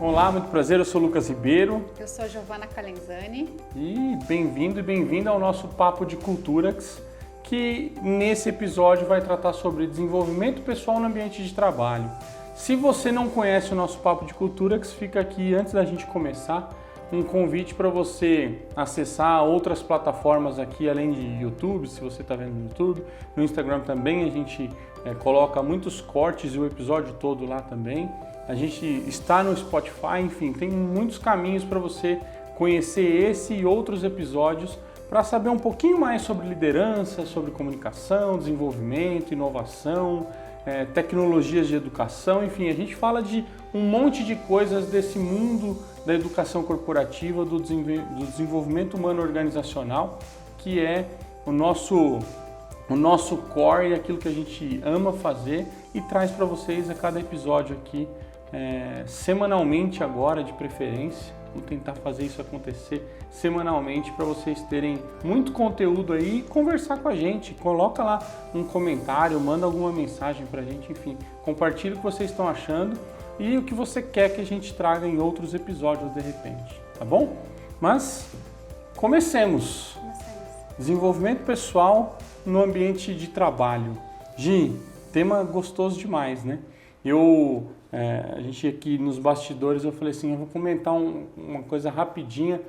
Olá, muito prazer, eu sou Lucas Ribeiro. Eu sou Giovana Calenzani. E bem-vindo e bem-vinda ao nosso Papo de Culturax, que nesse episódio vai tratar sobre desenvolvimento pessoal no ambiente de trabalho. Se você não conhece o nosso Papo de Culturax, fica aqui, antes da gente começar, um convite para você acessar outras plataformas aqui, além de YouTube, se você está vendo no YouTube. No Instagram também a gente coloca muitos cortes e o episódio todo lá também. A gente está no Spotify, enfim, tem muitos caminhos para você conhecer esse e outros episódios para saber um pouquinho mais sobre liderança, sobre comunicação, desenvolvimento, inovação, tecnologias de educação, enfim, a gente fala de um monte de coisas desse mundo da educação corporativa, do desenvolvimento humano organizacional, que é o nosso core e aquilo que a gente ama fazer e traz para vocês a cada episódio aqui, semanalmente agora, de preferência. Vamos tentar fazer isso acontecer semanalmente para vocês terem muito conteúdo aí e conversar com a gente. Coloca lá um comentário, manda alguma mensagem para a gente, enfim, compartilha o que vocês estão achando e o que você quer que a gente traga em outros episódios de repente, tá bom? Mas comecemos. Desenvolvimento pessoal no ambiente de trabalho. Gi, tema gostoso demais, né? A gente aqui nos bastidores, eu falei assim, eu vou comentar uma coisa rapidinha.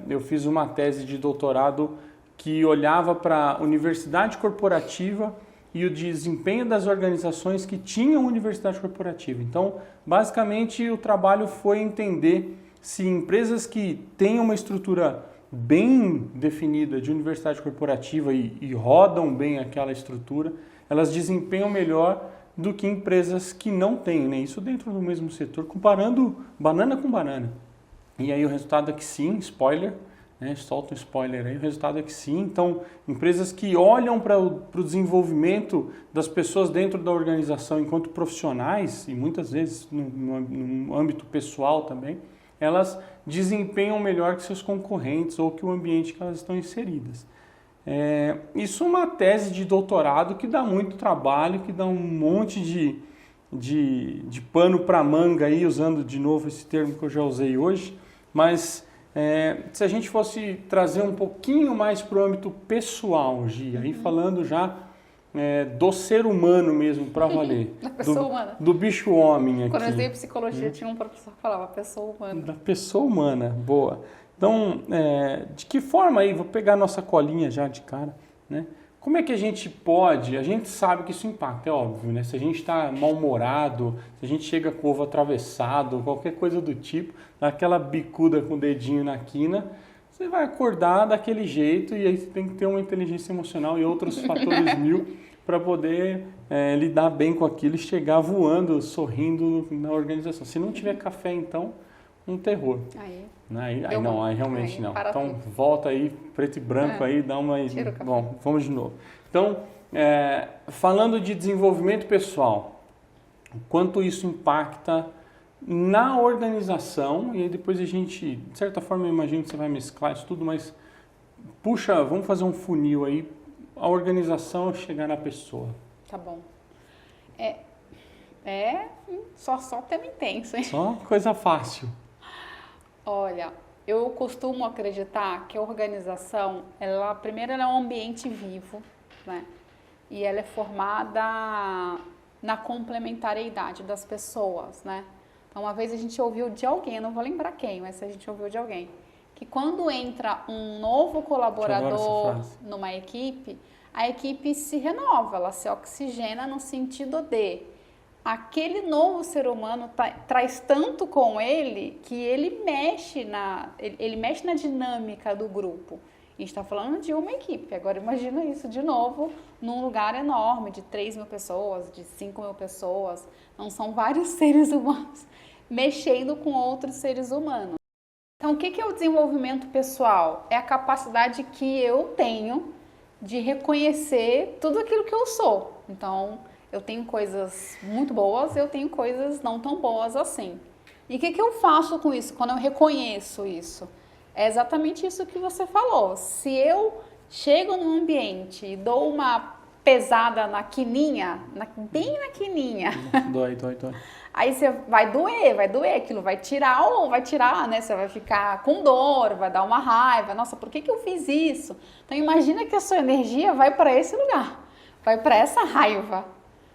Eu fiz uma tese de doutorado que olhava para a universidade corporativa e o desempenho das organizações que tinham universidade corporativa. Então, basicamente, o trabalho foi entender se empresas que têm uma estrutura bem definida de universidade corporativa e rodam bem aquela estrutura, elas desempenham melhor do que empresas que não têm, né? Isso dentro do mesmo setor, comparando banana com banana. E aí o resultado é que sim, spoiler, né? Solta um spoiler aí, o resultado é que sim. Então, empresas que olham para o desenvolvimento das pessoas dentro da organização enquanto profissionais, e muitas vezes no âmbito pessoal também, elas desempenham melhor que seus concorrentes ou que o ambiente que elas estão inseridas. Isso é uma tese de doutorado que dá muito trabalho, que dá um monte de pano para manga aí, usando de novo esse termo que eu já usei hoje, mas se a gente fosse trazer um pouquinho mais para o âmbito pessoal, Gia, aí falando já do ser humano mesmo, para valer. Da pessoa humana. Do bicho homem aqui. Quando eu estudei psicologia, tinha um professor que falava pessoa humana. Da pessoa humana, boa. Então, de que forma aí, vou pegar a nossa colinha já de cara, né? Como é que a gente pode, a gente sabe que isso impacta, é óbvio, né? Se a gente está mal-humorado, se a gente chega com o ovo atravessado, qualquer coisa do tipo, dá aquela bicuda com o dedinho na quina, você vai acordar daquele jeito e aí você tem que ter uma inteligência emocional e outros fatores mil para poder lidar bem com aquilo e chegar voando, sorrindo na organização. Se não tiver café, então, um terror. Aí realmente não. Então volta aí, preto e branco aí, dá uma... Bom, vamos de novo. Então, falando de desenvolvimento pessoal, o quanto isso impacta na organização, e aí depois a gente, de certa forma eu imagino que você vai mesclar isso tudo, mas puxa, vamos fazer um funil aí, a organização chegar na pessoa. Tá bom. Só tema intenso, hein? Só coisa fácil. Olha, eu costumo acreditar que a organização, primeiro ela é um ambiente vivo, né? E ela é formada na complementariedade das pessoas, né? Então, uma vez a gente ouviu de alguém, eu não vou lembrar quem, mas a gente ouviu de alguém, que quando entra um novo colaborador numa equipe, a equipe se renova, ela se oxigena no sentido de aquele novo ser humano traz tanto com ele que ele mexe na dinâmica do grupo. A gente está falando de uma equipe. Agora imagina isso de novo num lugar enorme de 3.000 pessoas, de 5.000 pessoas. Não são vários seres humanos mexendo com outros seres humanos. Então o que é o desenvolvimento pessoal? É a capacidade que eu tenho de reconhecer tudo aquilo que eu sou. Então eu tenho coisas muito boas, eu tenho coisas não tão boas assim. E o que eu faço com isso, quando eu reconheço isso? É exatamente isso que você falou. Se eu chego num ambiente e dou uma pesada na quininha, bem na quininha, dói. Aí você vai doer, aquilo vai tirar, né? Você vai ficar com dor, vai dar uma raiva. Nossa, por que eu fiz isso? Então imagina que a sua energia vai para esse lugar, vai para essa raiva.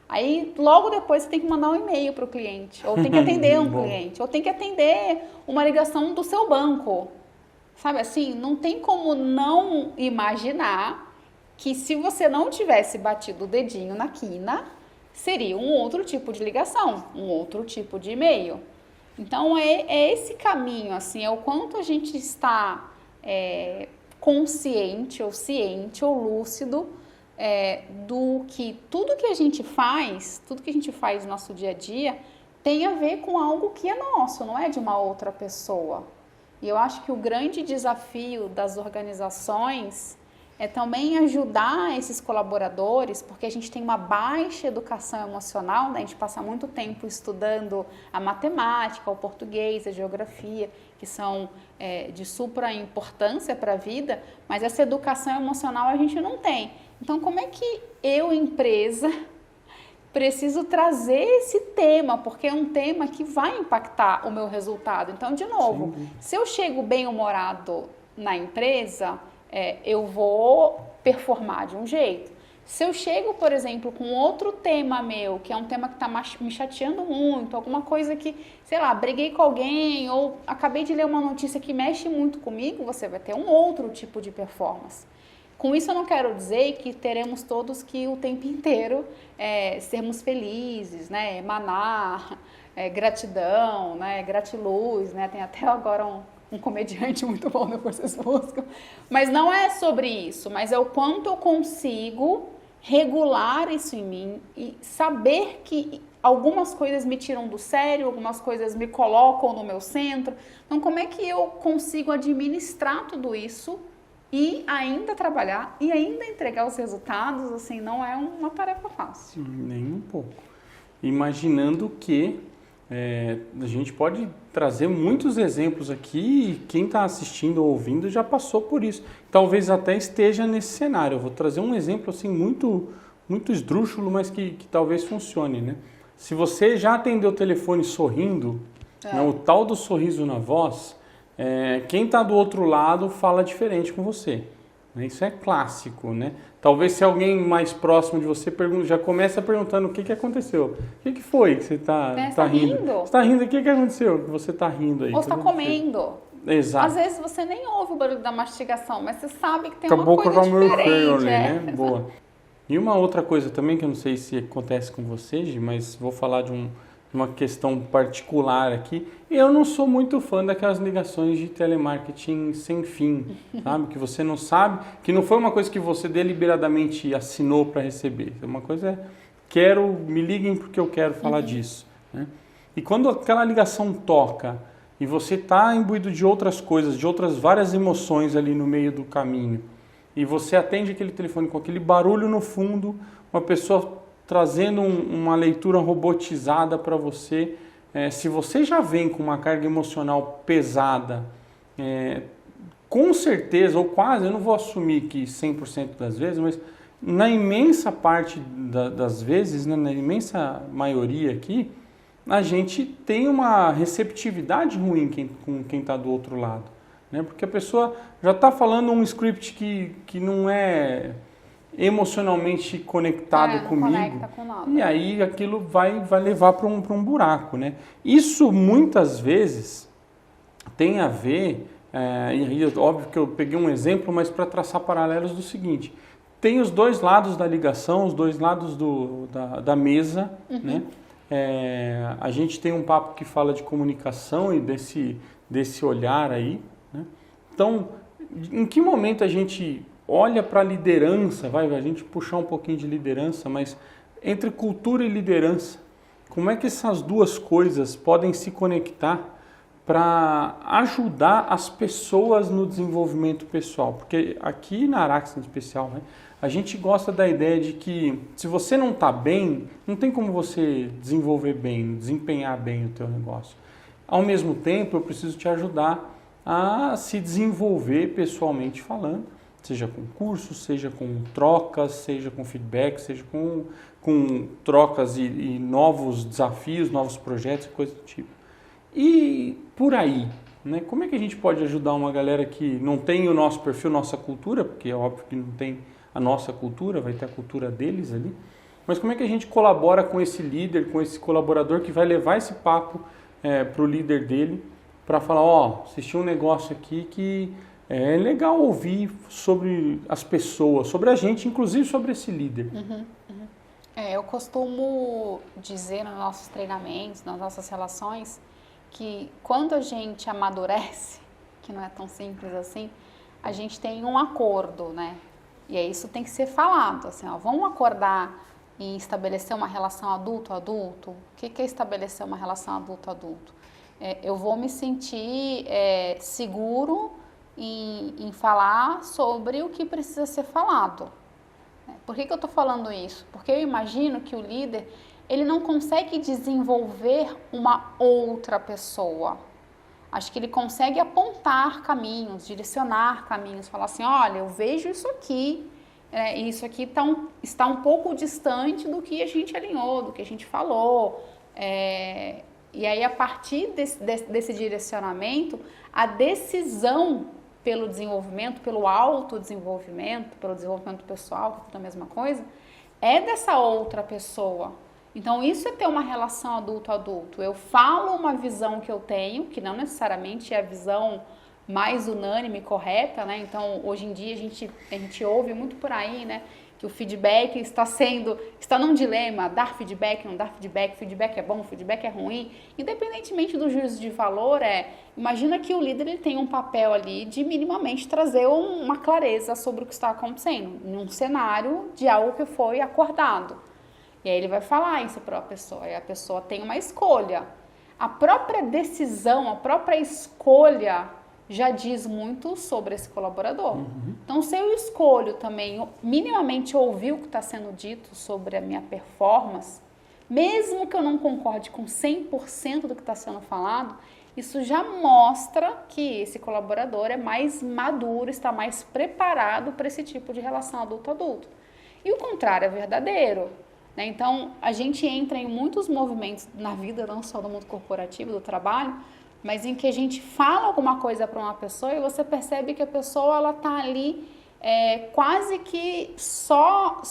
Aí logo depois você tem que mandar um e-mail para o cliente, ou tem que atender um cliente, ou tem que atender uma ligação do seu banco. Sabe assim, não tem como não imaginar que se você não tivesse batido o dedinho na quina, seria um outro tipo de ligação, um outro tipo de e-mail. Então é esse caminho, assim, é o quanto a gente está consciente ou ciente ou lúcido do que tudo que a gente faz no nosso dia a dia tem a ver com algo que é nosso, não é de uma outra pessoa. E eu acho que o grande desafio das organizações é também ajudar esses colaboradores, porque a gente tem uma baixa educação emocional, né? A gente passa muito tempo estudando a matemática, o português, a geografia, que são de supra importância para a vida, mas essa educação emocional a gente não tem. Então, como é que eu, empresa, preciso trazer esse tema, porque é um tema que vai impactar o meu resultado. Então, de novo, se eu chego bem-humorado na empresa, eu vou performar de um jeito. Se eu chego, por exemplo, com outro tema meu, que é um tema que está me chateando muito, alguma coisa que, sei lá, briguei com alguém ou acabei de ler uma notícia que mexe muito comigo, você vai ter um outro tipo de performance. Com isso eu não quero dizer que teremos todos que o tempo inteiro sermos felizes, né, emanar gratidão, né, gratiluz, né, tem até agora um comediante muito bom, depois vocês buscam. Mas não é sobre isso, mas é o quanto eu consigo regular isso em mim e saber que algumas coisas me tiram do sério, algumas coisas me colocam no meu centro. Então, como é que eu consigo administrar tudo isso e ainda trabalhar e ainda entregar os resultados? Assim, não é uma tarefa fácil. Nem um pouco. Imaginando que a gente pode trazer muitos exemplos aqui e quem está assistindo ou ouvindo já passou por isso. Talvez até esteja nesse cenário. Eu vou trazer um exemplo assim muito, muito esdrúxulo, mas que talvez funcione, né? Se você já atendeu o telefone sorrindo, né, o tal do sorriso na voz, quem está do outro lado fala diferente com você. Isso é clássico, né? Talvez se alguém mais próximo de você já começa perguntando o que aconteceu. O que foi que você está rindo? Você está rindo, o que aconteceu que você está rindo aí? Ou está comendo. Exato. Às vezes você nem ouve o barulho da mastigação, mas você sabe que tem uma coisa diferente. Né? Boa. E uma outra coisa também, que eu não sei se acontece com vocês, mas vou falar de uma questão particular aqui. Eu não sou muito fã daquelas ligações de telemarketing sem fim, sabe? Que você não sabe, que não foi uma coisa que você deliberadamente assinou para receber. Uma coisa me liguem porque eu quero falar disso, né? E quando aquela ligação toca e você está imbuído de outras coisas, de outras várias emoções ali no meio do caminho, e você atende aquele telefone com aquele barulho no fundo, uma pessoa trazendo uma leitura robotizada para você, se você já vem com uma carga emocional pesada, com certeza, ou quase, eu não vou assumir que 100% das vezes, mas na imensa parte das vezes, né, na imensa maioria aqui, a gente tem uma receptividade ruim com quem está do outro lado, né? Porque a pessoa já está falando um script que não é emocionalmente conectado comigo, conecta com nada. E aí aquilo vai levar para um buraco, né? Isso muitas vezes tem a ver, e óbvio que eu peguei um exemplo, mas para traçar paralelos do seguinte: tem os dois lados da ligação, os dois lados da mesa, né? A gente tem um papo que fala de comunicação e desse olhar aí, né? Então, em que momento a gente olha para a liderança, a gente puxar um pouquinho de liderança, mas entre cultura e liderança, como é que essas duas coisas podem se conectar para ajudar as pessoas no desenvolvimento pessoal? Porque aqui na Arax em especial, né, a gente gosta da ideia de que se você não está bem, não tem como você desenvolver bem, desempenhar bem o teu negócio. Ao mesmo tempo, eu preciso te ajudar a se desenvolver pessoalmente falando, Seja com cursos, seja com trocas, seja com feedback, seja com trocas e novos desafios, novos projetos, coisa do tipo. E por aí, né? Como é que a gente pode ajudar uma galera que não tem o nosso perfil, nossa cultura, porque é óbvio que não tem a nossa cultura, vai ter a cultura deles ali, mas como é que a gente colabora com esse líder, com esse colaborador que vai levar esse papo para o líder dele, para falar, assisti um negócio aqui que é legal ouvir sobre as pessoas, sobre a gente, inclusive sobre esse líder. Eu costumo dizer nos nossos treinamentos, nas nossas relações, que quando a gente amadurece, que não é tão simples assim, a gente tem um acordo, né? E aí isso tem que ser falado, assim, vamos acordar e estabelecer uma relação adulto-adulto? O que é estabelecer uma relação adulto-adulto? Eu vou me sentir seguro em falar sobre o que precisa ser falado. Por que eu estou falando isso? Porque eu imagino que o líder, ele não consegue desenvolver uma outra pessoa. Acho que ele consegue apontar caminhos, direcionar caminhos, falar assim, olha, eu vejo isso aqui, e isso aqui está um pouco distante do que a gente alinhou, do que a gente falou. E aí, a partir desse direcionamento, a decisão pelo desenvolvimento, pelo autodesenvolvimento, pelo desenvolvimento pessoal, que é tudo a mesma coisa, é dessa outra pessoa. Então, isso é ter uma relação adulto-adulto. Eu falo uma visão que eu tenho, que não necessariamente é a visão mais unânime, correta, né? Então, hoje em dia, a gente ouve muito por aí, né? Que o feedback está num dilema, dar feedback, não dar feedback, feedback é bom, feedback é ruim. Independentemente do juízo de valor, imagina que o líder ele tem um papel ali de minimamente trazer uma clareza sobre o que está acontecendo, num cenário de algo que foi acordado. E aí ele vai falar isso para a pessoa, e a pessoa tem uma escolha. A própria decisão, a própria escolha já diz muito sobre esse colaborador. Então, se eu escolho também minimamente ouvir o que está sendo dito sobre a minha performance, mesmo que eu não concorde com 100% do que está sendo falado, isso já mostra que esse colaborador é mais maduro, está mais preparado para esse tipo de relação adulto-adulto. E o contrário é verdadeiro. Então, a gente entra em muitos movimentos na vida, não só do mundo corporativo, do trabalho, mas em que a gente fala alguma coisa para uma pessoa e você percebe que a pessoa ela está ali quase que só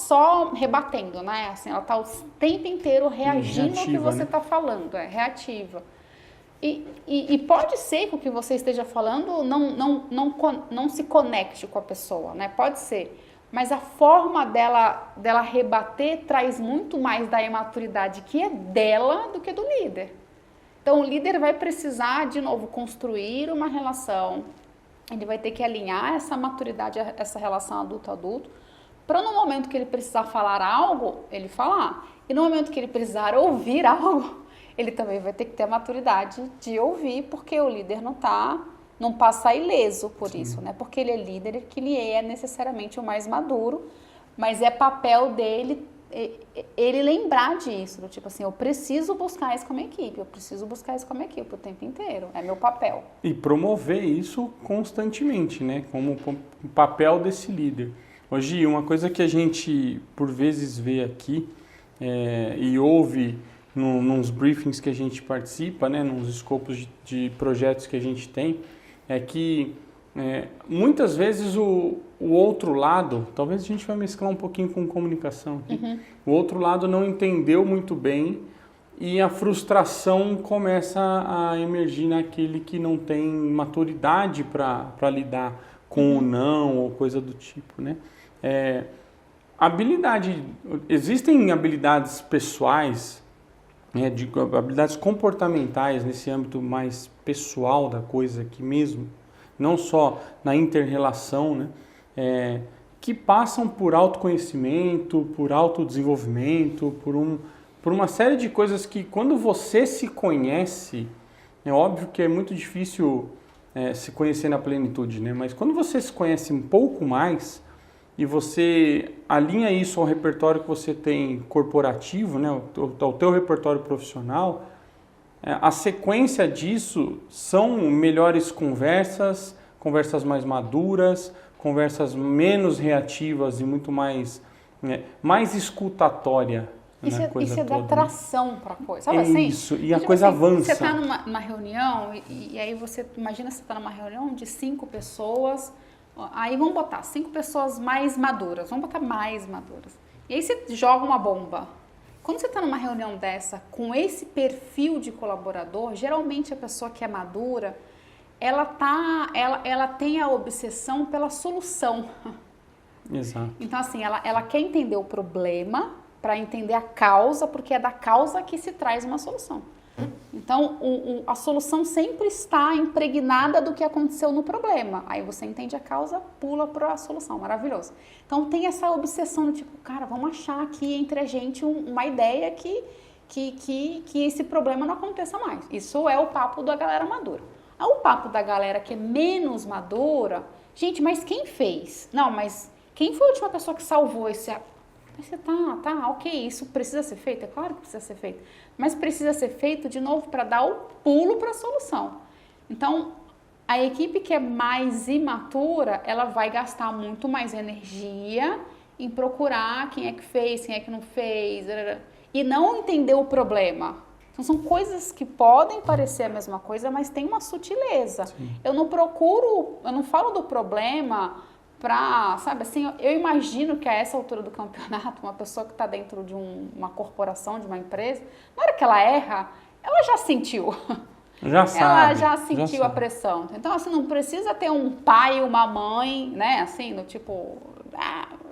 rebatendo, né? Assim, ela está o tempo inteiro reagindo ao que você está falando, reativa. E pode ser que o que você esteja falando não se conecte com a pessoa, né? Pode ser. Mas a forma dela rebater traz muito mais da imaturidade que é dela do que do líder. Então, o líder vai precisar, de novo, construir uma relação. Ele vai ter que alinhar essa maturidade, essa relação adulto-adulto, para no momento que ele precisar falar algo, ele falar. E no momento que ele precisar ouvir algo, ele também vai ter que ter a maturidade de ouvir, porque o líder não passa ileso por isso, né? Porque ele é líder, que ele é necessariamente o mais maduro, mas é papel dele ele lembrar disso, do tipo assim, eu preciso buscar isso como equipe, o tempo inteiro, é meu papel. E promover isso constantemente, né? Como o papel desse líder. Hoje, uma coisa que a gente, por vezes, vê aqui e ouve nos briefings que a gente participa, né? Nos escopos de projetos que a gente tem, é que muitas vezes o outro lado, talvez a gente vai mesclar um pouquinho com comunicação aqui, o outro lado não entendeu muito bem e a frustração começa a emergir naquele que não tem maturidade para lidar com o não ou coisa do tipo, né? Existem habilidades pessoais, habilidades comportamentais nesse âmbito mais pessoal da coisa aqui mesmo, não só na inter-relação, né? Que passam por autoconhecimento, por autodesenvolvimento, por uma série de coisas que quando você se conhece, é óbvio que é muito difícil se conhecer na plenitude, né? Mas quando você se conhece um pouco mais e você alinha isso ao repertório que você tem corporativo, né? Ao teu repertório profissional, a sequência disso são melhores conversas, conversas mais maduras, conversas menos reativas e muito mais, mais escutatória. Isso é dar tração para a coisa, sabe assim? Isso, e a coisa avança. Você está numa reunião e aí você, imagina você está numa reunião de 5 pessoas, aí vamos botar 5 pessoas mais maduras, vamos botar mais maduras. E aí você joga uma bomba. Quando você está numa reunião dessa, com esse perfil de colaborador, geralmente a pessoa que é madura, ela tem a obsessão pela solução. Exato. Então assim, ela quer entender o problema, para entender a causa, porque é da causa que se traz uma solução. Então, a solução sempre está impregnada do que aconteceu no problema. Aí você entende a causa, pula para a solução. Maravilhoso. Então, tem essa obsessão do tipo, cara, vamos achar aqui entre a gente uma ideia que esse problema não aconteça mais. Isso é o papo da galera madura. O papo da galera que é menos madura, gente, mas quem fez? Não, mas quem foi a última pessoa que salvou esse... Você ok, isso precisa ser feito? É claro que precisa ser feito. Mas precisa ser feito, de novo, para dar o pulo para a solução. Então, a equipe que é mais imatura, ela vai gastar muito mais energia em procurar quem é que fez, quem é que não fez, e não entender o problema. Então, são coisas que podem parecer a mesma coisa, mas tem uma sutileza. Sim. Eu não falo do problema... sabe assim, eu imagino que a essa altura do campeonato, uma pessoa que está dentro de uma corporação, de uma empresa, na hora que ela erra, ela já sentiu. Ela já sentiu a pressão. Então, assim, não precisa ter um pai e uma mãe, né, assim, do tipo...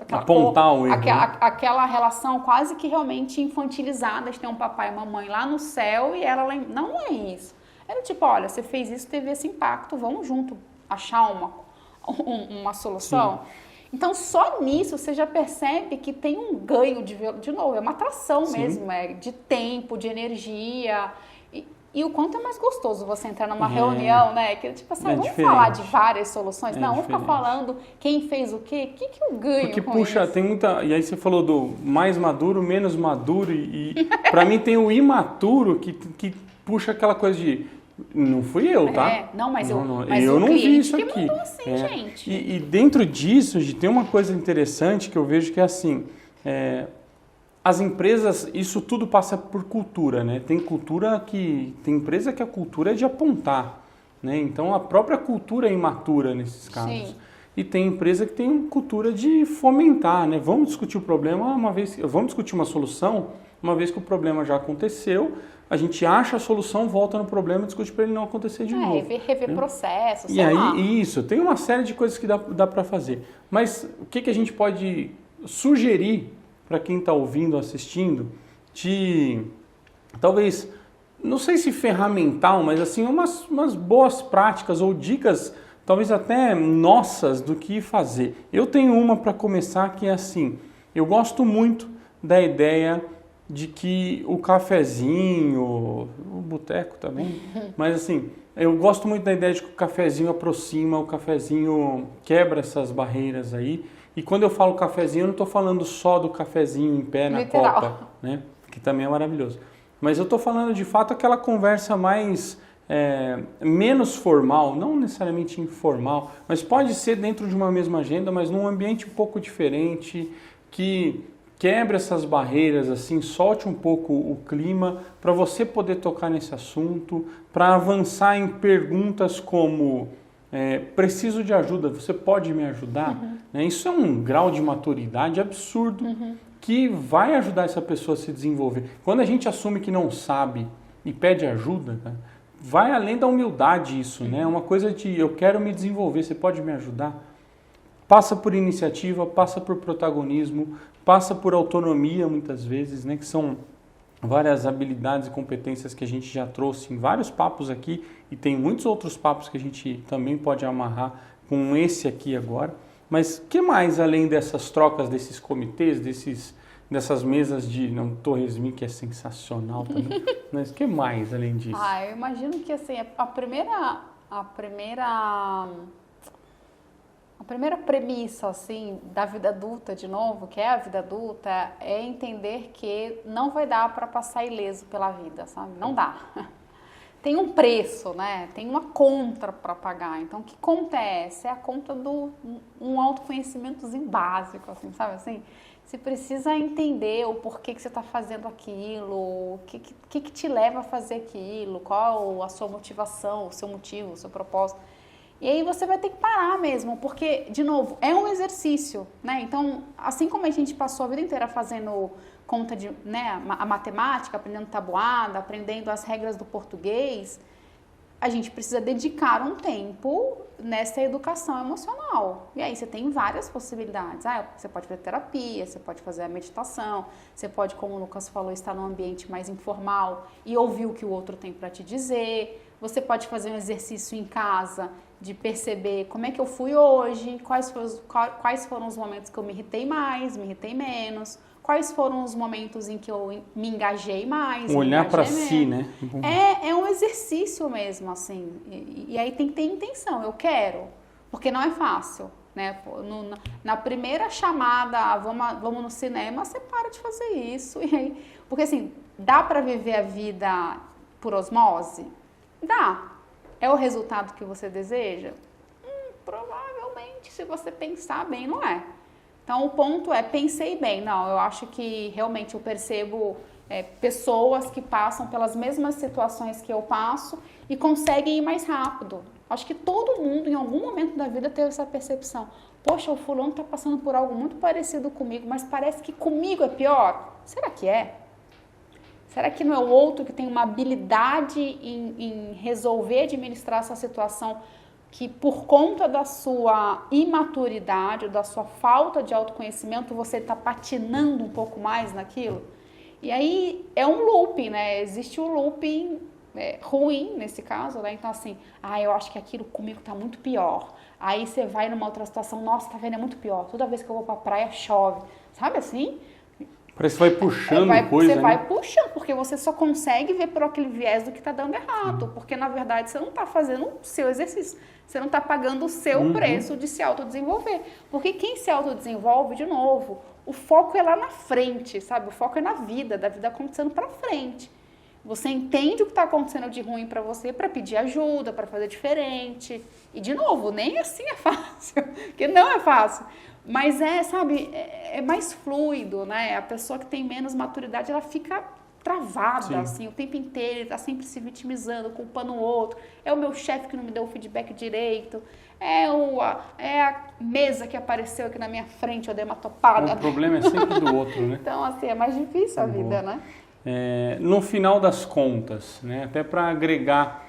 apontar o erro. Aquela relação quase que realmente infantilizada de ter um papai e uma mãe lá no céu e ela... Não é isso. Era tipo, olha, você fez isso, teve esse impacto, vamos junto achar uma solução. Sim. Então, só nisso você já percebe que tem um ganho de novo, é uma atração Sim. mesmo, de tempo, de energia. E o quanto é mais gostoso você entrar numa reunião, né? Que tipo assim, vamos falar de várias soluções. Não, vamos ficar falando quem fez o quê, o que eu ganho. Porque, com puxa, isso? Tem muita. E aí você falou do mais maduro, menos maduro, e pra mim tem o imaturo que puxa aquela coisa de. Não fui eu, tá? Não, mas eu não vi isso aqui. Mandou assim, gente. E dentro disso, tem uma coisa interessante que eu vejo que é assim, as empresas, isso tudo passa por cultura, né? Tem empresa que a cultura é de apontar, né? Então a própria cultura é imatura nesses casos. Sim. E tem empresa que tem cultura de fomentar, né? Vamos discutir o problema vamos discutir uma solução, uma vez que o problema já aconteceu. A gente acha a solução, volta no problema e discute para ele não acontecer de novo. Rever processos, sei lá. Isso, tem uma série de coisas que dá para fazer. Mas o que a gente pode sugerir para quem está ouvindo, assistindo, talvez, não sei se ferramental, mas assim, umas boas práticas ou dicas, talvez até nossas, do que fazer. Eu tenho uma para começar que é assim, eu gosto muito da ideia de que o cafezinho, o boteco também, mas assim, eu gosto muito da ideia de que o cafezinho aproxima, o cafezinho quebra essas barreiras aí. E quando eu falo cafezinho, eu não estou falando só do cafezinho em pé na copa, né? Que também é maravilhoso. Mas eu estou falando de fato aquela conversa mais menos formal, não necessariamente informal, mas pode ser dentro de uma mesma agenda, mas num ambiente um pouco diferente, que quebre essas barreiras, assim, solte um pouco o clima para você poder tocar nesse assunto, para avançar em perguntas como preciso de ajuda, você pode me ajudar? Uhum. Né? Isso é um grau de maturidade absurdo que vai ajudar essa pessoa a se desenvolver. Quando a gente assume que não sabe e pede ajuda, cara, vai além da humildade isso, né? É uma coisa de eu quero me desenvolver, você pode me ajudar? Passa por iniciativa, passa por protagonismo, passa por autonomia muitas vezes, né? Que são várias habilidades e competências que a gente já trouxe em vários papos aqui e tem muitos outros papos que a gente também pode amarrar com esse aqui agora. Mas que mais além dessas trocas, desses comitês, dessas mesas de Torresmin, que é sensacional também, mas que mais além disso? Eu imagino que assim, a primeira premissa, assim, da vida adulta, de novo, que é a vida adulta, é entender que não vai dar para passar ileso pela vida, sabe? Não dá. tem um preço, né? Tem uma conta para pagar. Então, que conta é essa? É a conta do um autoconhecimentozinho básico, assim, sabe assim? Você precisa entender o porquê que você está fazendo aquilo, o que te leva a fazer aquilo, qual a sua motivação, o seu motivo, o seu propósito. E aí você vai ter que parar mesmo, porque, de novo, é um exercício, né? Então, assim como a gente passou a vida inteira fazendo conta de, né, a matemática, aprendendo tabuada, aprendendo as regras do português, a gente precisa dedicar um tempo nessa educação emocional. E aí você tem várias possibilidades. Você pode fazer terapia, você pode fazer a meditação, você pode, como o Lucas falou, estar num ambiente mais informal e ouvir o que o outro tem para te dizer. Você pode fazer um exercício em casa de perceber como é que eu fui hoje, quais foram os momentos que eu me irritei mais, me irritei menos, quais foram os momentos em que eu me engajei mais. Olhar para si, né? É um exercício mesmo, assim. E aí tem que ter intenção, eu quero, porque não é fácil, né? Na primeira chamada, vamos no cinema, você para de fazer isso. E aí, porque assim, dá para viver a vida por osmose? Dá. É o resultado que você deseja? Provavelmente, se você pensar bem, não é. Então, o ponto é, pensei bem. Não, eu acho que realmente eu percebo pessoas que passam pelas mesmas situações que eu passo e conseguem ir mais rápido. Acho que todo mundo, em algum momento da vida, teve essa percepção. Poxa, o fulano está passando por algo muito parecido comigo, mas parece que comigo é pior. Será que é? Será que não é o outro que tem uma habilidade em resolver, administrar essa situação que por conta da sua imaturidade, da sua falta de autoconhecimento, você está patinando um pouco mais naquilo? E aí é um looping, né? Existe um looping ruim nesse caso, né? Então assim, eu acho que aquilo comigo tá muito pior. Aí você vai numa outra situação, nossa, tá vendo, é muito pior. Toda vez que eu vou pra praia chove, sabe assim? Parece que vai puxando coisa, Você vai puxando, porque você só consegue ver por aquele viés do que tá dando errado. Porque na verdade você não tá fazendo o seu exercício. Você não tá pagando o seu preço de se autodesenvolver. Porque quem se autodesenvolve, de novo, o foco é lá na frente, sabe? O foco é na vida, da vida acontecendo pra frente. Você entende o que está acontecendo de ruim para você para pedir ajuda, para fazer diferente. E, de novo, nem assim é fácil, porque não é fácil. Mas sabe, é mais fluido, né? A pessoa que tem menos maturidade, ela fica travada, assim, o tempo inteiro, está sempre se vitimizando, culpando o outro. É o meu chefe que não me deu o feedback direito. É a mesa que apareceu aqui na minha frente, eu dei uma topada. O problema é sempre do outro, né? Então, assim, é mais difícil a vida, né? No final das contas, né, até para agregar,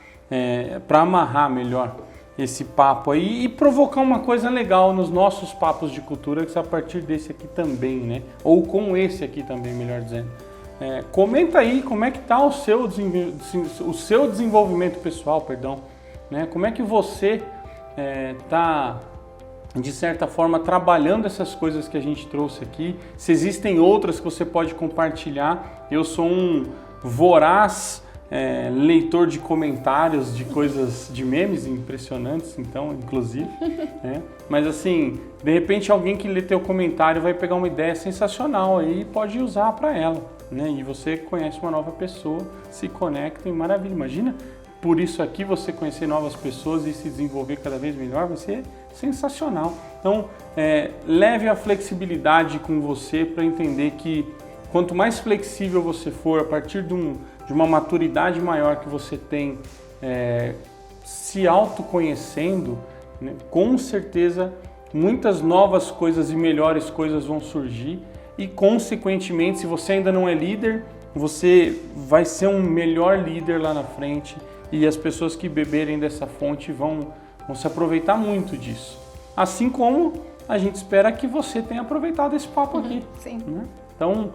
para amarrar melhor esse papo aí e provocar uma coisa legal nos nossos papos de cultura, que é a partir desse aqui também, né, ou com esse aqui também, melhor dizendo. Comenta aí como é que está o seu desenvolvimento pessoal, perdão, né, como é que você está, de certa forma, trabalhando essas coisas que a gente trouxe aqui. Se existem outras que você pode compartilhar. Eu sou um voraz leitor de comentários de coisas, de memes impressionantes, então, inclusive. Mas assim, de repente alguém que lê teu comentário vai pegar uma ideia sensacional aí e pode usar para ela, né? E você conhece uma nova pessoa, se conecta e maravilha. Imagina, por isso aqui você conhecer novas pessoas e se desenvolver cada vez melhor, vai ser sensacional. Então, leve a flexibilidade com você para entender que quanto mais flexível você for, a partir de uma maturidade maior que você tem, se autoconhecendo, né, com certeza muitas novas coisas e melhores coisas vão surgir e, consequentemente, se você ainda não é líder, você vai ser um melhor líder lá na frente e as pessoas que beberem dessa fonte vão se aproveitar muito disso. Assim como a gente espera que você tenha aproveitado esse papo aqui. Sim. Né? Então,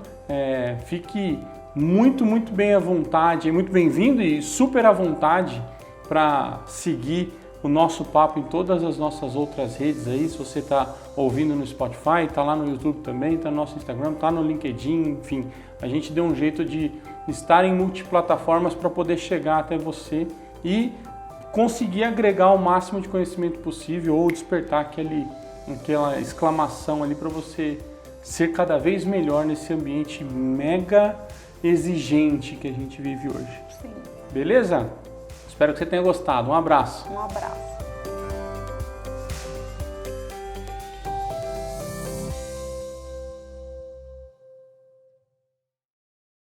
fique muito, muito bem à vontade, muito bem-vindo e super à vontade para seguir o nosso papo em todas as nossas outras redes aí. Se você está ouvindo no Spotify, está lá no YouTube também, está no nosso Instagram, está no LinkedIn, enfim. A gente deu um jeito de estar em multiplataformas para poder chegar até você e conseguir agregar o máximo de conhecimento possível ou despertar aquela exclamação ali para você ser cada vez melhor nesse ambiente mega exigente que a gente vive hoje. Sim. Beleza? Espero que você tenha gostado. Um abraço. Um abraço.